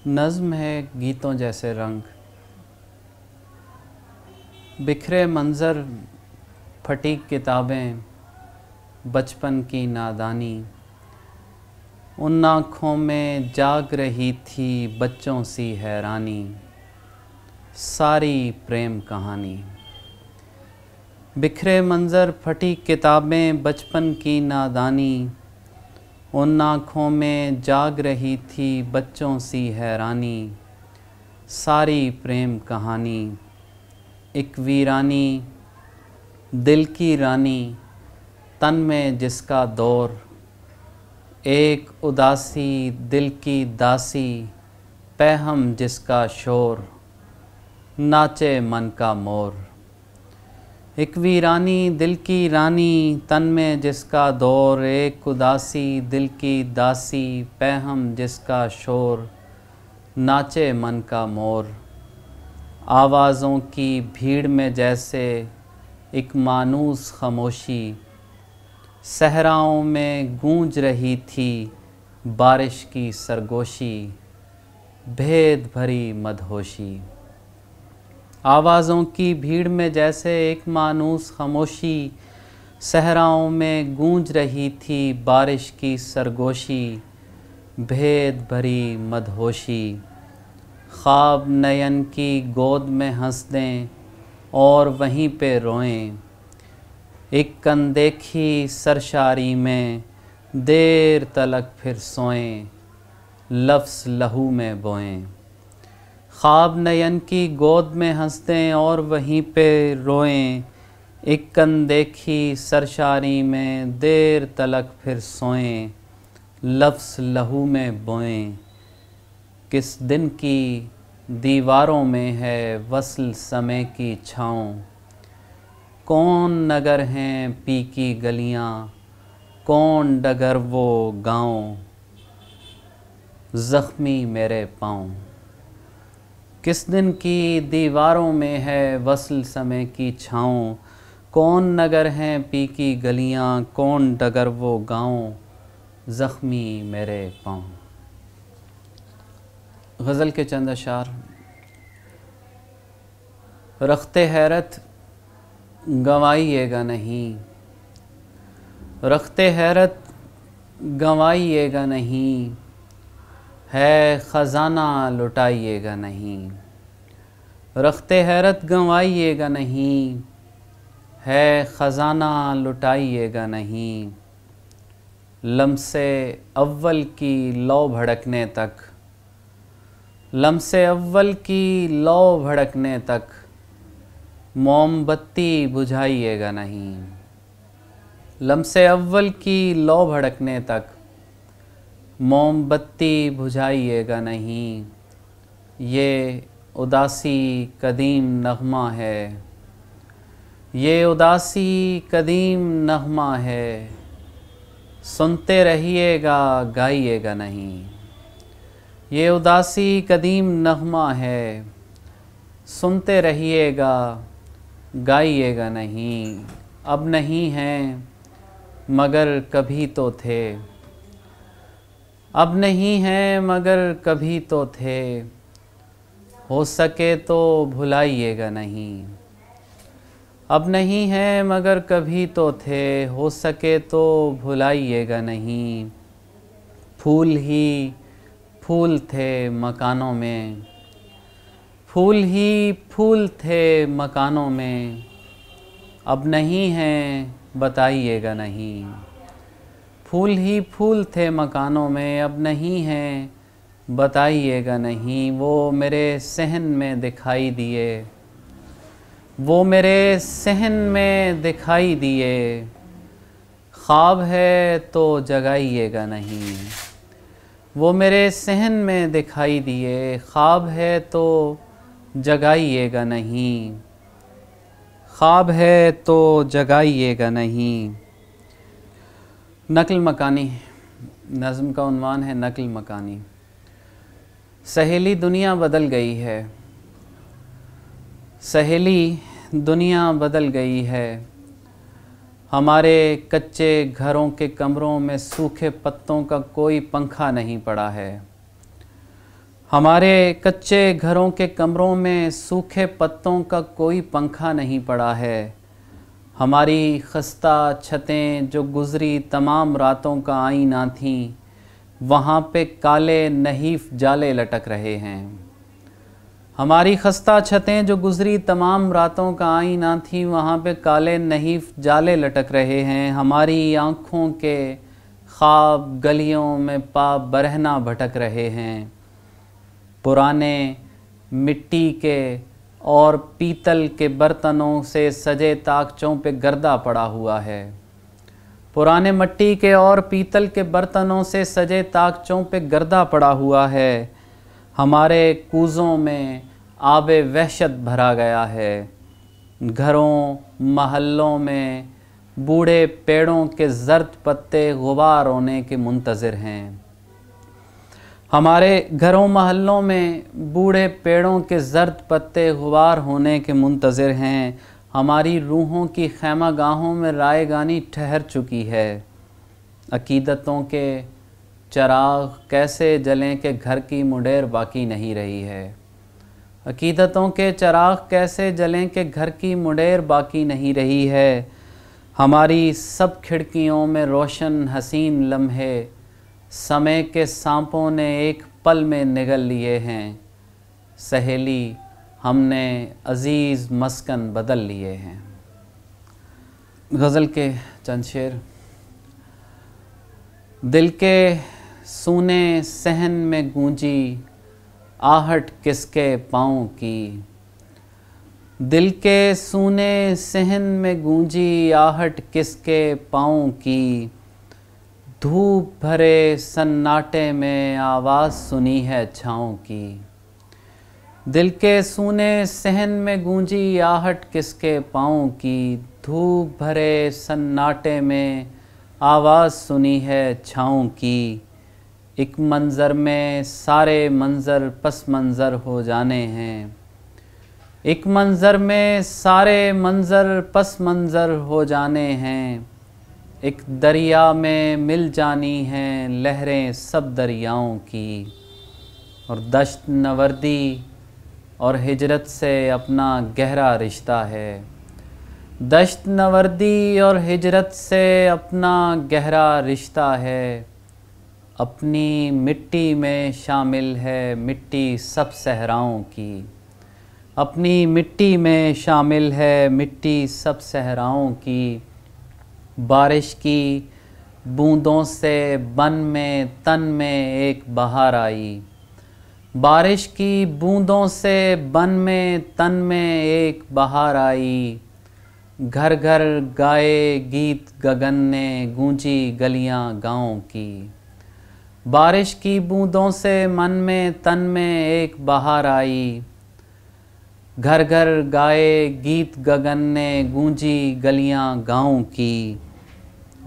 नज़्म है गीतों जैसे रंग, बिखरे मंज़र, फटी किताबें, बचपन की नादानी। उन आँखों में जाग रही थी बच्चों सी हैरानी, सारी प्रेम कहानी। बिखरे मंज़र, फटी किताबें, बचपन की नादानी। उन आँखों में जाग रही थी बच्चों सी हैरानी, सारी प्रेम कहानी। एक वीरानी, दिल की रानी, तन में जिसका दौर। एक उदासी, दिल की दासी, पैहम जिसका शोर। नाचे मन का मोर। एक वीरानी, दिल की रानी, तन में जिसका दौर। एक उदासी, दिल की दासी, पैहम जिसका शोर। नाचे मन का मोर। आवाज़ों की भीड़ में जैसे एक मानूस खामोशी, सहराओं में गूंज रही थी बारिश की सरगोशी, भेद भरी मदहोशी। आवाज़ों की भीड़ में जैसे एक मानूस खामोशी, सहराओं में गूंज रही थी बारिश की सरगोशी, भेद भरी मदहोशी। ख्वाब नयन की गोद में हंस दें और वहीं पे रोएं। एक अनदेखी सरशारी में देर तलक फिर सोएं, लफ्ज़ लहू में बोएं। ख्वाब नयन की गोद में हंस दें और वहीं पे रोएं। एक अनदेखी सरशारी में देर तलक फिर सोएं, लफ्ज़ लहू में बोएं। किस दिन की दीवारों में है वस्ल समय की छाँव। कौन नगर हैं पी की गलियाँ, कौन डगर वो गाँव, ज़ख्मी मेरे पाँव। किस दिन की दीवारों में है वस्ल समय की छाँव। कौन नगर हैं पी की गलियाँ, कौन डगर वो गाँव, ज़ख्मी मेरे पाँव। गज़ल के चंद अशार। रखते हैरत गंवाइएगा नहीं, रखते हैरत गंवाइएगा नहीं, है ख़ज़ाना लुटाइएगा नहीं। रखते हैरत गंवाइएगा नहीं, है ख़ज़ाना लुटाइएगा नहीं। लम्से अव्वल की लौ भड़कने तक, लम्से अव्वल की लौ भड़कने तक, मोमबत्ती बुझाइएगा नहीं। लम्से अव्वल की लौ भड़कने तक, मोमबत्ती बुझाइएगा नहीं। ये उदासी कदीम नग़मा है, ये उदासी कदीम नग़मा है, सुनते रहिएगा गाइएगा नहीं। ये उदासी कदीम नग़मा है, सुनते रहिएगा गाइएगा नहीं। अब नहीं हैं मगर कभी तो थे, अब नहीं हैं मगर कभी तो थे, हो सके तो भुलाइएगा नहीं। अब नहीं हैं मगर कभी तो थे, हो सके तो भुलाइएगा नहीं। फूल ही फूल थे मकानों में, फूल ही फूल थे मकानों में, अब नहीं हैं बताइएगा नहीं। फूल ही फूल थे मकानों में, अब नहीं हैं बताइएगा नहीं। वो मेरे सहन में दिखाई दिए, वो मेरे सहन में दिखाई दिए, ख्वाब है तो जगाइएगा नहीं। वो मेरे सहन में दिखाई दिए, ख्वाब है तो जगाइएगा नहीं। ख्वाब है तो जगाइएगा नहीं। नक़्ल मकानी। नज़्म का उन्वान है नक़्ल मकानी। सहेली दुनिया बदल गई है, सहेली दुनिया बदल गई है। हमारे कच्चे घरों के कमरों में सूखे पत्तों का कोई पंखा नहीं पड़ा है। हमारे कच्चे घरों के कमरों में सूखे पत्तों का कोई पंखा नहीं पड़ा है। हमारी खस्ता छतें जो गुज़री तमाम रातों का आईना थीं, वहाँ पे काले नहीफ जाले लटक रहे हैं। हमारी खस्ता छतें जो गुज़री तमाम रातों का आईना थीं, वहाँ पे काले नहीफ जाले लटक रहे हैं। हमारी आँखों के ख्वाब गलियों में पा बरहना भटक रहे हैं। पुराने मिट्टी के और पीतल के बर्तनों से सजे ताकचों पे गर्दा पड़ा हुआ है। पुराने मिट्टी के और पीतल के बर्तनों से सजे ताकचों पे गर्दा पड़ा हुआ है। हमारे कूज़ों में आबे वहशत भरा गया है। घरों महल्लों में बूढ़े पेड़ों के जर्द पत्ते गुबार होने के मुंतज़िर हैं। हमारे घरों महल्लों में बूढ़े पेड़ों के जर्द पत्ते गुबार होने के मुंतज़िर हैं। हमारी रूहों की खैमागाहों में रायगानी ठहर चुकी है। अकीदतों के चराग कैसे जलें कि घर की मुडेर बाकी नहीं रही है। अकीदतों के चराग कैसे जलें कि घर की मुडेर बाकी नहीं रही है। हमारी सब खिड़कियों में रोशन हसीन लम्हे समय के सांपों ने एक पल में निगल लिए हैं। सहेली हमने अजीज़ मस्कन बदल लिए हैं। गज़ल के चंद शेर। दिल के सूने सहन में गूंजी आहट किसके पाँव की। दिल के सूने सहन में गूंजी आहट किसके पाँव की। धूप भरे सन्नाटे में आवाज़ सुनी है छाँव की। दिल के सूने सहन में गूंजी आहट किसके पाँव की। धूप भरे सन्नाटे में आवाज़ सुनी है छाँव की। एक मंज़र में सारे मंज़र पस मंज़र हो जाने हैं। एक मंज़र में सारे मंज़र पस मंज़र हो जाने हैं। एक दरिया में मिल जानी हैं लहरें सब दरियाओं की। और दश्त नवर्दी और हिजरत से अपना गहरा रिश्ता है। दश्त नवर्दी और हिजरत से अपना गहरा रिश्ता है। अपनी मिट्टी में शामिल है मिट्टी सब सहराओं की। अपनी मिट्टी में शामिल है मिट्टी सब सहराओं की। बारिश की बूंदों से बन में तन में एक बहार आई। बारिश की बूंदों से बन में तन में एक बहार आई। घर घर गाए गीत गगन ने गूंजी गलियां गाँव की। बारिश की बूंदों से मन में तन में एक बहार आई। घर घर गाए गीत गगन ने गूंजी गलियां गाँव की।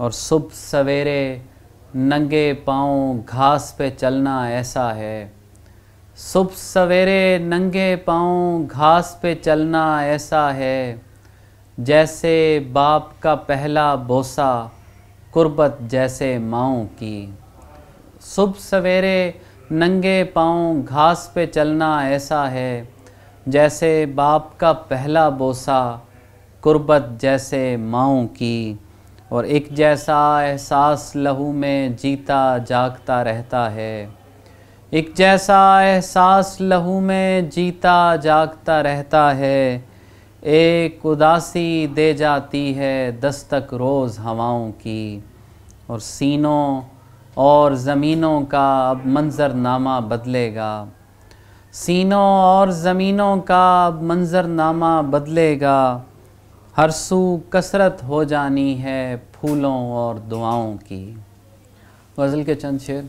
और सुबह सवेरे नंगे पाँव घास पे चलना ऐसा है। सुबह सवेरे नंगे पाँव घास पे चलना ऐसा है। जैसे बाप का पहला बोसा कुर्बत जैसे माँओं की। सुबह सवेरे नंगे पाँव घास पे चलना ऐसा है। जैसे बाप का पहला बोसा कुर्बत जैसे माँओं की। और एक जैसा एहसास लहू में जीता जागता रहता है। एक जैसा एहसास लहू में जीता जागता रहता है। एक उदासी दे जाती है दस्तक रोज़ हवाओं की। और सीनों और ज़मीनों का अब मंज़रनामा बदलेगा। सीनों और ज़मीनों का अब मंज़रनामा बदलेगा। हर सू कसरत हो जानी है फूलों और दुआओं की। गज़ल के चंद शेर।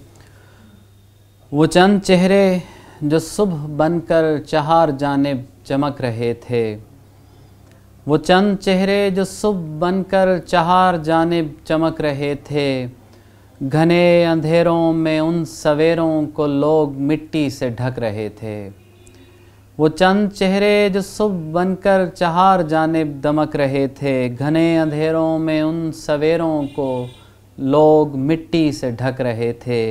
वो चंद चेहरे जो सुबह बनकर चार जानिब चमक रहे थे। वो चंद चेहरे जो सुबह बनकर चार जानिब चमक रहे थे। घने अंधेरों में उन सवेरों को लोग मिट्टी से ढक रहे थे। वो चंद चेहरे जो सुबह बनकर चार जानिब दमक रहे थे। घने अंधेरों में उन सवेरों को लोग मिट्टी से ढक रहे थे।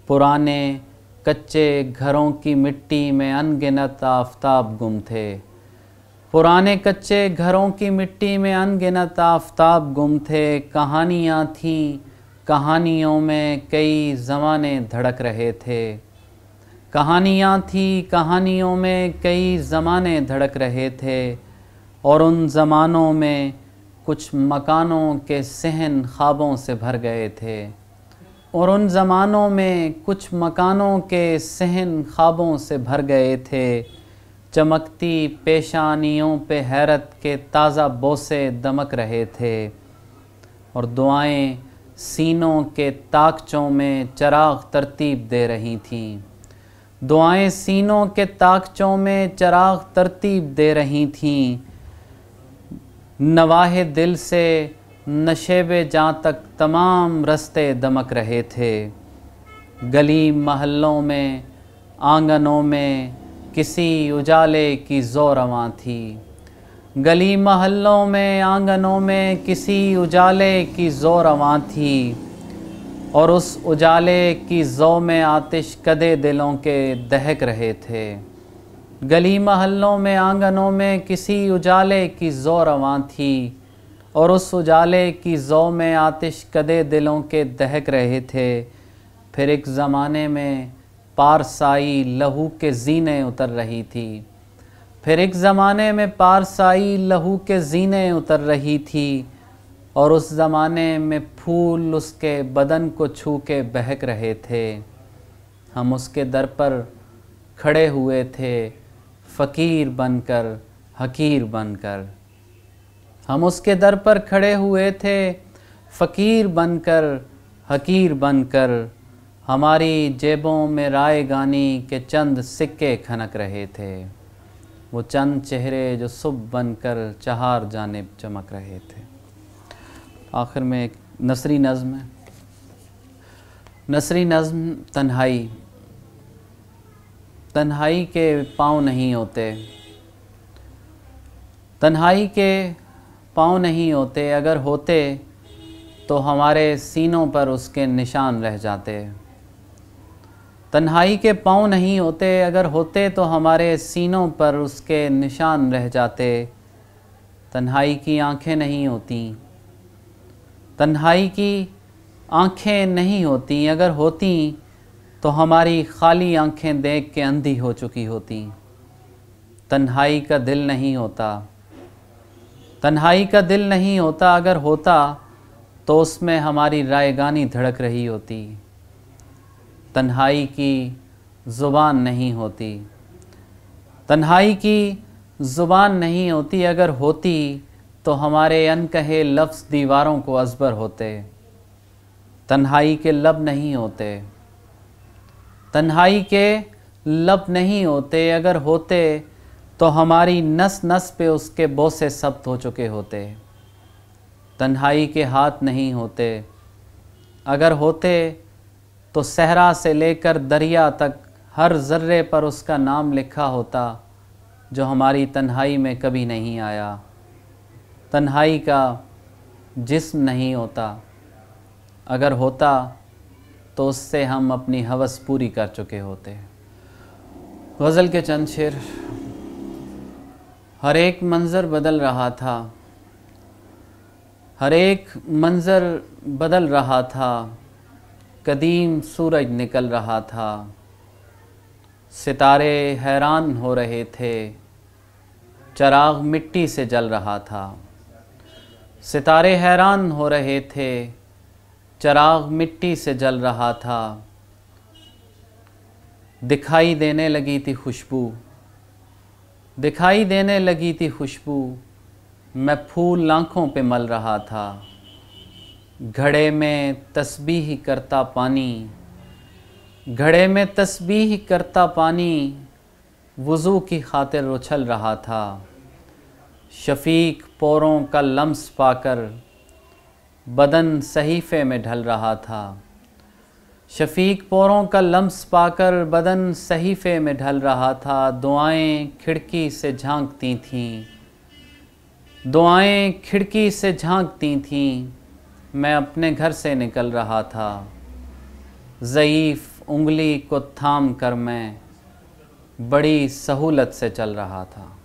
पुराने कच्चे घरों की मिट्टी में अनगिनत आफताब गुम थे। पुराने कच्चे घरों की मिट्टी में अनगिनत आफताब गुम थे। कहानियाँ थीं, कहानियों में कई ज़माने धड़क रहे थे। कहानियाँ थीं, कहानियों में कई ज़माने धड़क रहे थे। और उन ज़मानों में कुछ मकानों के सहन ख्वाबों से भर गए थे। और उन ज़मानों में कुछ मकानों के सहन ख्वाबों से भर गए थे। चमकती पेशानियों पे हैरत के ताज़ा बोसे दमक रहे थे। और दुआएं सीनों के ताकचों में चिराग तरतीब दे रही थीं। दुआएं सीनों के ताकचों में चिराग तरतीब दे रही थीं। नवाहे दिल से नशेबे जहाँ तक तमाम रास्ते दमक रहे थे। गली महल्लों में, आंगनों में किसी उजाले की ज़ोरवां थी। गली महल्लों में, आंगनों में किसी उजाले की ज़ोरवां थी। और उस उजाले की ज़ो में आतिश कदे दिलों के दहक रहे थे। गली महल्लों में, आंगनों में किसी उजाले की ज़ो रवां थी। और उस उजाले की ज़ो में आतिश कदे दिलों के दहक रहे थे। फिर एक ज़माने में पारसाई लहू के ज़ीने उतर रही थी। फिर एक ज़माने में पारसाई लहू के ज़ीने उतर रही थी। और उस ज़माने में फूल उसके बदन को छू के बहक रहे थे। हम उसके दर पर खड़े हुए थे, फ़कीर बनकर, हकीर बनकर। हम उसके दर पर खड़े हुए थे, फ़कीर बनकर, हकीर बनकर। हमारी जेबों में रायगानी के चंद सिक्के खनक रहे थे। वो चंद चेहरे जो सुबह बनकर चहार जानिब चमक रहे थे। आखिर में एक नसरी नज़्म है। नसरी नज़्म तन्हाई। तन्हाई के पाँव नहीं होते। तन्हाई के पाँव नहीं होते। अगर होते तो हमारे सीनों पर उसके निशान रह जाते। तन्हाई के पाँव नहीं होते। अगर होते तो हमारे सीनों पर उसके निशान रह जाते। तन्हाई की आँखें नहीं होती। तन्हाई की आँखें नहीं होती। अगर होती तो हमारी खाली आँखें देख के अंधी हो चुकी होती। तन्हाई का दिल नहीं होता। तन्हाई का दिल नहीं होता। अगर होता तो उसमें हमारी रायगानी धड़क रही होती। तन्हाई की ज़ुबान नहीं होती। तन्हाई की ज़ुबान नहीं होती। अगर होती तो हमारे अनकहे लफ्ज़ दीवारों को अज़बर होते। तन्हाई के लब नहीं होते। तन्हाई के लब नहीं होते। अगर होते तो हमारी नस नस पे उसके बोसे सब्त हो चुके होते। तन्हाई के हाथ नहीं होते। अगर होते तो सहरा से लेकर दरिया तक हर ज़र्रे पर उसका नाम लिखा होता, जो हमारी तन्हाई में कभी नहीं आया। तन्हाई का जिस्म नहीं होता। अगर होता तो उससे हम अपनी हवस पूरी कर चुके होते। गज़ल के चंद शेर। हर एक मंज़र बदल रहा था। हर एक मंज़र बदल रहा था। कदीम सूरज निकल रहा था। सितारे हैरान हो रहे थे। चिराग मिट्टी से जल रहा था। सितारे हैरान हो रहे थे। चिराग मिट्टी से जल रहा था। दिखाई देने लगी थी खुशबू। दिखाई देने लगी थी खुशबू। मैं फूल आँखों पे मल रहा था। घड़े में तस्बीह करता पानी। घड़े में तस्बीह करता पानी वुज़ू की खातिर उछल रहा था। शफीक पोरों का लम्स पाकर बदन सहीफ़े में ढल रहा था। शफीक पोरों का लम्स पाकर बदन सहीफ़े में ढल रहा था। दुआएं खिड़की से झांकती थीं। दुआएं खिड़की से झांकती थीं। मैं अपने घर से निकल रहा था। ज़ईफ़ उंगली को थाम कर मैं बड़ी सहूलत से चल रहा था।